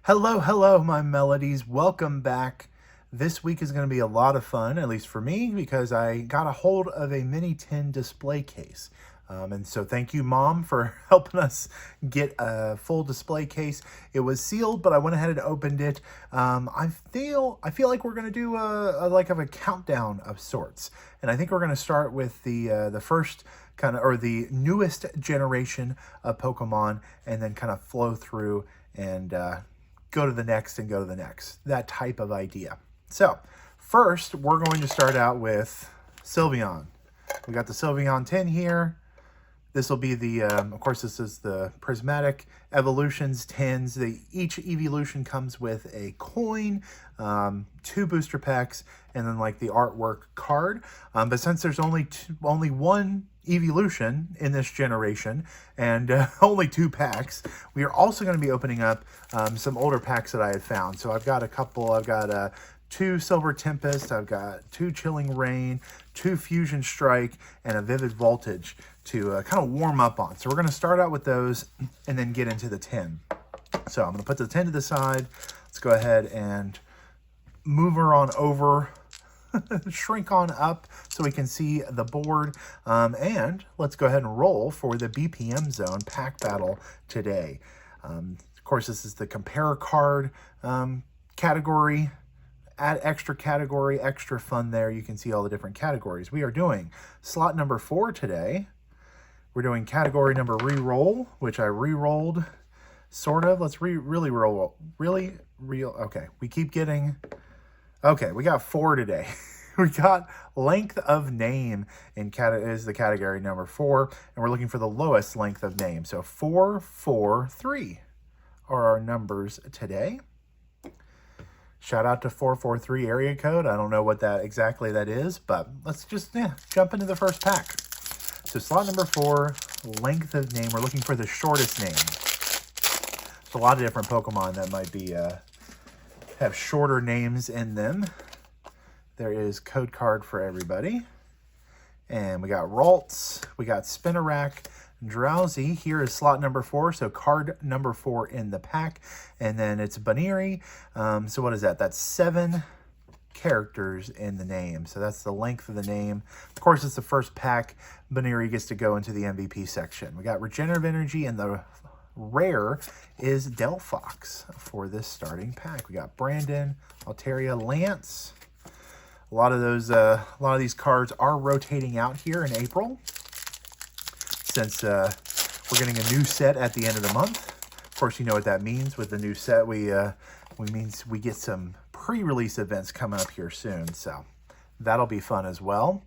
Hello, hello, my melodies. Welcome back. This week is going to be a lot of fun, at least for me, because I got a hold of a mini tin display case. And so thank you, Mom, for helping us get a full display case. It was sealed, but I went ahead and opened it. I feel like we're going to do a countdown of sorts. And I think we're going to start with the first the newest generation of Pokemon, and then kind of flow through and go to the next and go to the next. That type of idea. So first, we're going to start out with Sylveon. We got the Sylveon tin here. This will be the, of course, this is the Pristimatic Evolutions tins. Each Eeveelution comes with a coin, 2 booster packs, and then like the artwork card. But since there's only one Eeveelution in this generation and only 2 packs, we are also going to be opening up some older packs that I had found. So I've got a couple. I've got 2 Silver Tempest, I've got 2 Chilling Rain, 2 Fusion Strike, and a Vivid Voltage to kind of warm up on. So we're going to start out with those and then get into the tin. So I'm going to put the tin to the side. Let's go ahead and move her on over, shrink on up so we can see the board. And let's go ahead and roll for the BPM Zone pack battle today. Of course, this is the compare card category. Add extra category, extra fun there. You can see all the different categories. We are doing slot number 4 today. We're doing category number re-roll, which I re-rolled, sort of. Let's really roll. Okay, we keep getting... Okay, we got 4 today. We got length of name is the category number 4, and we're looking for the lowest length of name. So 4, 4, 3 are our numbers today. Shout out to 443 area code. I don't know what that exactly is, but let's just jump into the first pack. So slot number 4, length of name. We're looking for the shortest name. There's a lot of different Pokemon that might be have shorter names in them. There is code card for everybody. And we got Ralts, we got Spinarak, Drowsy. Here is slot number 4, so card number 4 in the pack. And then it's Baneri. So what is that? That's 7 characters in the name. So that's the length of the name. Of course, it's the first pack. Baneri gets to go into the MVP section. We got Regenerative Energy, and the rare is Delphox for this starting pack. We got Brandon, Altaria, Lance. A lot of these cards are rotating out here in April, since we're getting a new set at the end of the month. Of course, you know what that means. With the new set, we get some pre-release events coming up here soon, so that'll be fun as well.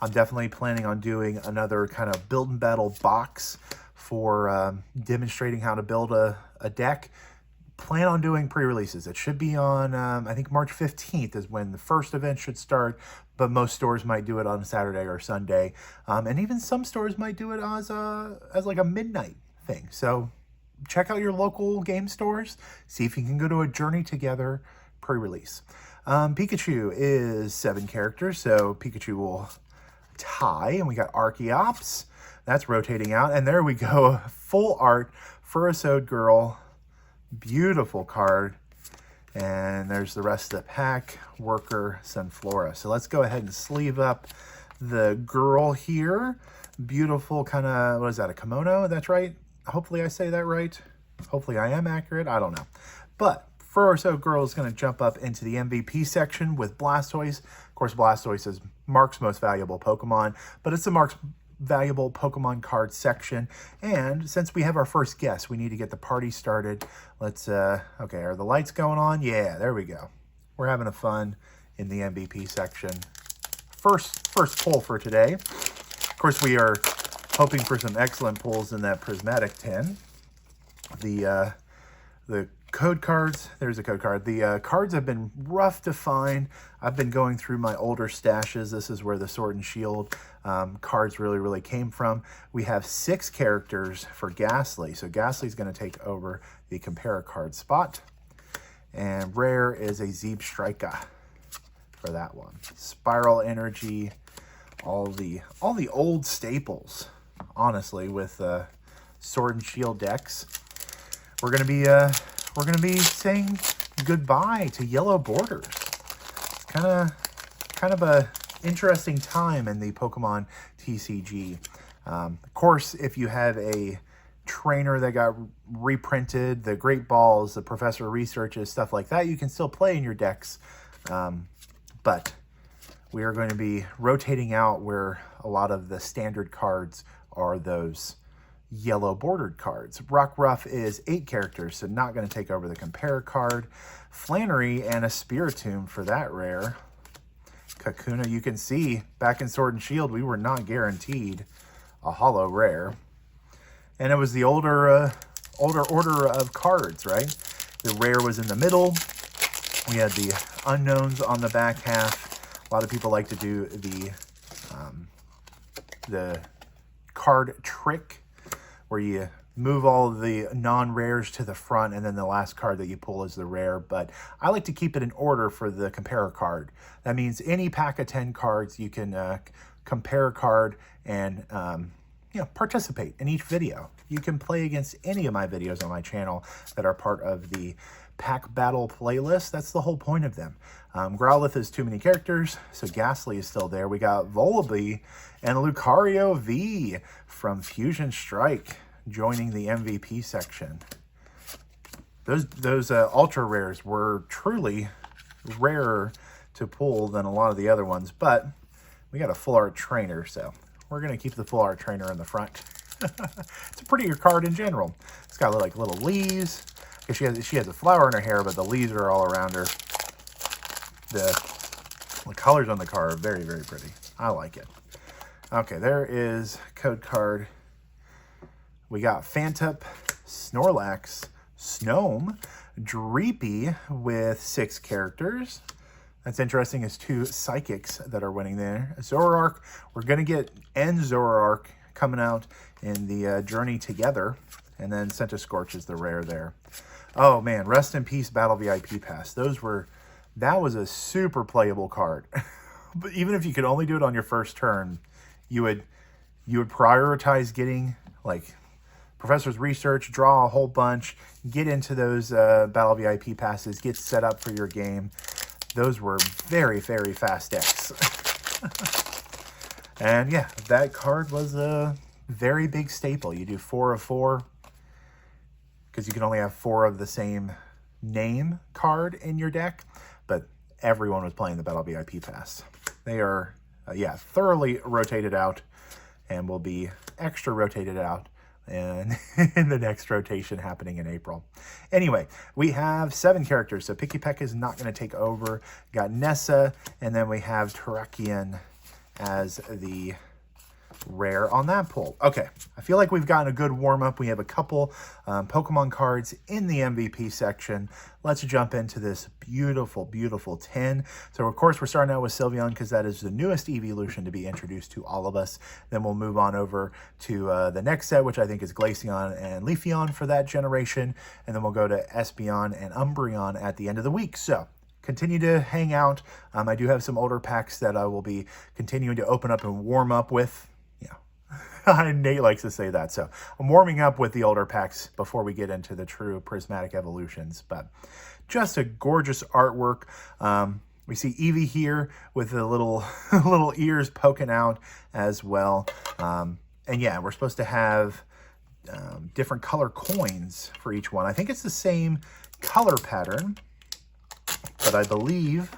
I'm definitely planning on doing another kind of build and battle box for demonstrating how to build a deck. Plan on doing pre-releases. It should be on, I think March 15th is when the first event should start, but most stores might do it on Saturday or Sunday. And even some stores might do it as like a midnight thing. So check out your local game stores. See if you can go to a Journey Together pre-release. Pikachu is 7 characters, so Pikachu will tie. And we got Archeops. That's rotating out. And there we go. Full art, Furisode Girl. Beautiful card. And there's the rest of the pack. Worker, Sunflora. So let's go ahead and sleeve up the girl here. Beautiful kind of, what is that, a kimono? That's right. Hopefully I say that right. Hopefully I am accurate. I don't know. But Furisode Girl is going to jump up into the MVP section with Blastoise. Of course, Blastoise is Mark's most valuable Pokemon, but it's the Mark's valuable Pokemon card section. And since we have our first guest, we need to get the party started. Let's okay, are the lights going on? Yeah, there we go. We're having a fun in the MVP section. First pull for today. Of course, we are hoping for some excellent pulls in that Prismatic tin. The code cards, there's a code card. The cards have been rough to find. I've been going through my older stashes. This is where the Sword and Shield cards really came from. We have 6 characters for Ghastly. So Ghastly's going to take over the compare card spot. And rare is a Zeeb Striker for that one. Spiral Energy, all the old staples, honestly, with Sword and Shield decks. We're gonna be we're going to be saying goodbye to yellow borders. It's kind of a interesting time in the Pokemon TCG. Of course, if you have a trainer that got reprinted, the Great Balls, the Professor Researches, stuff like that, you can still play in your decks. But we are going to be rotating out where a lot of the standard cards are those yellow bordered cards. Rockruff is 8 characters, so not going to take over the compare card. Flannery and a Spiritomb for that rare. Kakuna, you can see back in Sword and Shield, we were not guaranteed a holo rare. And it was the older order of cards, right? The rare was in the middle. We had the unknowns on the back half. A lot of people like to do the card trick, where you move all of the non-rares to the front, and then the last card that you pull is the rare. But I like to keep it in order for the compare card. That means any pack of 10 cards, you can compare a card and participate in each video. You can play against any of my videos on my channel that are part of the pack battle playlist. That's the whole point of them. Growlithe is too many characters, so Ghastly is still there. We got Volibee and Lucario V from Fusion Strike joining the MVP section. Those ultra rares were truly rarer to pull than a lot of the other ones, but we got a full art trainer, so we're going to keep the full art trainer in the front. It's a prettier card in general. It's got like little leaves. She has a flower in her hair, but the leaves are all around her. The colors on the card are very, very pretty. I like it. Okay, there is code card. We got Phantup, Snorlax, Snome, Dreepy with 6 characters. That's interesting. It's 2 Psychics that are winning there. Zoroark, we're going to get Zoroark coming out in the Journey Together. And then Centiskorch is the rare there. Oh man, Rest in Peace Battle VIP Pass. That was a super playable card. But even if you could only do it on your first turn, you would prioritize getting like Professor's Research, draw a whole bunch, get into those Battle VIP passes, get set up for your game. Those were very, very fast decks. And yeah, that card was a very big staple. You do 4 of 4, because you can only have 4 of the same name card in your deck, but everyone was playing the Battle VIP Pass. They are, thoroughly rotated out, and will be extra rotated out and in the next rotation happening in April. Anyway, we have 7 characters, so Pikipek is not going to take over. Got Nessa, and then we have Terrakion as the rare on that pull. Okay, I feel like we've gotten a good warm-up. We have a couple Pokemon cards in the MVP section. Let's jump into this beautiful, beautiful 10. So, of course, we're starting out with Sylveon because that is the newest Eeveelution to be introduced to all of us. Then we'll move on over to the next set, which I think is Glaceon and Leafeon for that generation. And then we'll go to Espeon and Umbreon at the end of the week. So, continue to hang out. I do have some older packs that I will be continuing to open up and warm up with. Nate likes to say that. So I'm warming up with the older packs before we get into the true Prismatic Evolutions. But just a gorgeous artwork. We see Eevee here with the little ears poking out as well. And yeah, we're supposed to have different color coins for each one. I think it's the same color pattern, but I believe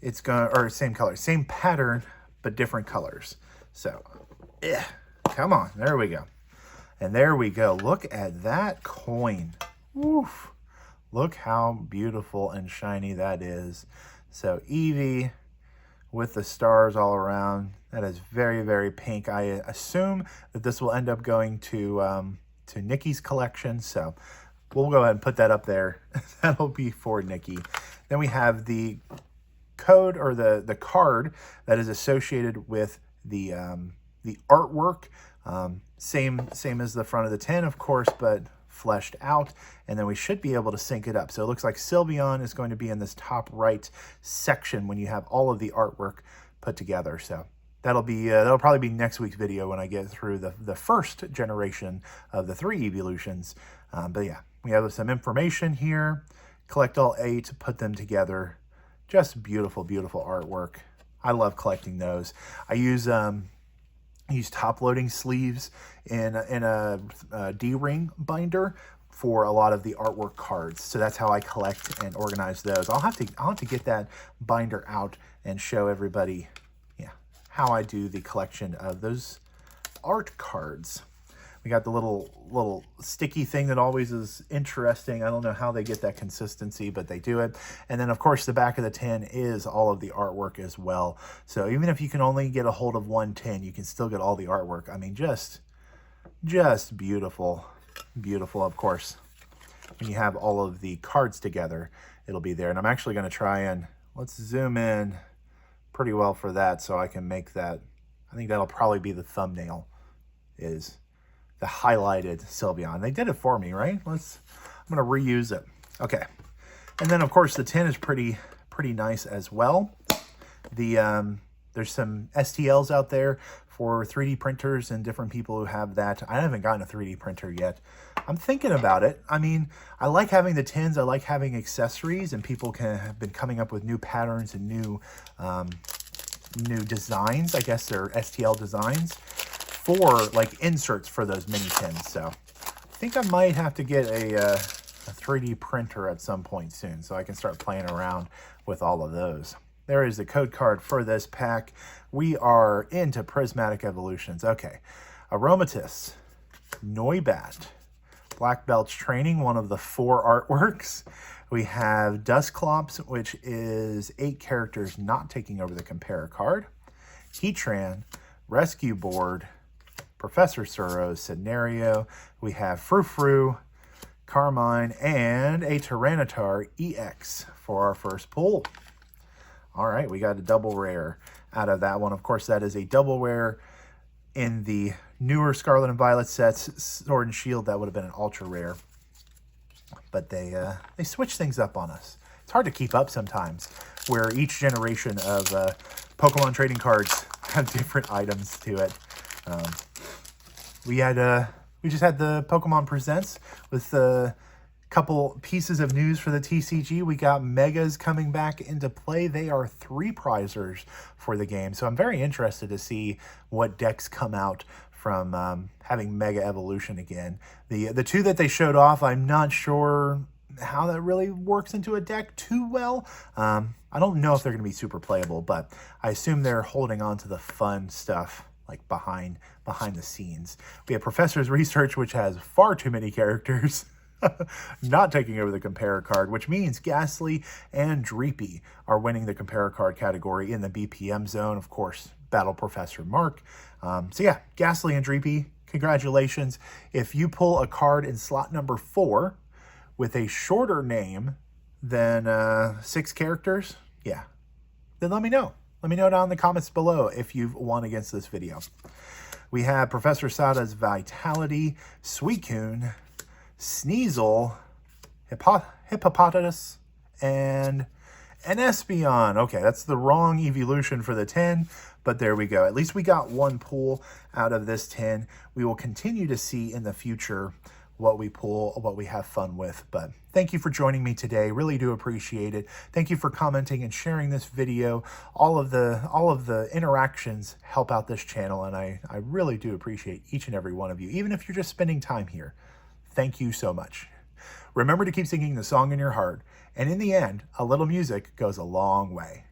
it's same color, same pattern, but different colors. So, yeah, come on, there we go. And there we go. Look at that coin. Woof. Look how beautiful and shiny that is. So, Eevee with the stars all around. That is very, very pink. I assume that this will end up going to Nikki's collection. So, we'll go ahead and put that up there. That'll be for Nikki. Then we have the code, or the card that is associated with the artwork. Same as the front of the 10, of course, but fleshed out. And then we should be able to sync it up. So it looks like Sylveon is going to be in this top right section when you have all of the artwork put together. So that'll probably be next week's video when I get through the first generation of the 3 Eeveelutions. But yeah, we have some information here. Collect all 8, put them together. Just beautiful, beautiful artwork. I love collecting those. I use top loading sleeves in a D-ring binder for a lot of the artwork cards. So that's how I collect and organize those. I'll have to get that binder out and show everybody, yeah, how I do the collection of those art cards. We got the little sticky thing that always is interesting. I don't know how they get that consistency, but they do it. And then, of course, the back of the tin is all of the artwork as well. So even if you can only get a hold of one tin, you can still get all the artwork. I mean, just beautiful, beautiful. Of course, when you have all of the cards together, it'll be there. And I'm actually going to try and, let's zoom in pretty well for that so I can make that. I think that'll probably be the thumbnail, is the highlighted Sylveon. They did it for me, right? I'm gonna reuse it. Okay. And then of course the tin is pretty nice as well. There's some STLs out there for 3D printers and different people who have that. I haven't gotten a 3D printer yet. I'm thinking about it. I mean, I like having the tins, I like having accessories, and people have been coming up with new patterns and new designs. I guess they're STL designs for like inserts for those mini tins. So I think I might have to get a 3D printer at some point soon so I can start playing around with all of those. There is the code card for this pack. We are into Prismatic Evolutions. Okay, Aromatisse, Noibat, Black Belt's Training, one of the 4 artworks. We have Dusclops, which is 8 characters not taking over the compare card. Heatran, Rescue Board, Professor Suro's Scenario. We have Frou-Frou, Carmine, and a Tyranitar EX for our first pull. All right, we got a double rare out of that one. Of course, that is a double rare. In the newer Scarlet and Violet sets, Sword and Shield, that would have been an ultra rare. But they switch things up on us. It's hard to keep up sometimes, where each generation of Pokemon trading cards have different items to it. We just had the Pokemon Presents with a couple pieces of news for the TCG. We got Megas coming back into play. They are 3 prizers for the game. So I'm very interested to see what decks come out from having Mega Evolution again. The 2 that they showed off, I'm not sure how that really works into a deck too well. I don't know if they're going to be super playable, but I assume they're holding on to the fun stuff like behind the scenes. We have Professor's Research, which has far too many characters not taking over the compare card, which means Ghastly and Dreepy are winning the compare card category in the BPM zone. Of course, Battle Professor Mark. So yeah, Ghastly and Dreepy, congratulations. If you pull a card in slot number 4 with a shorter name than 6 characters, yeah, then let me know. Let me know down in the comments below if you've won against this video. We have Professor Sada's Vitality, Suicune, Sneasel, Hippopotamus, and an Espeon. Okay, that's the wrong Eeveelution for the 10, but there we go. At least we got 1 pull out of this 10. We will continue to see in the future what we pull, what we have fun with. But thank you for joining me today. Really do appreciate it. Thank you for commenting and sharing this video. All of the interactions help out this channel, and I really do appreciate each and every one of you, even if you're just spending time here. Thank you so much. Remember to keep singing the song in your heart, and in the end, a little music goes a long way.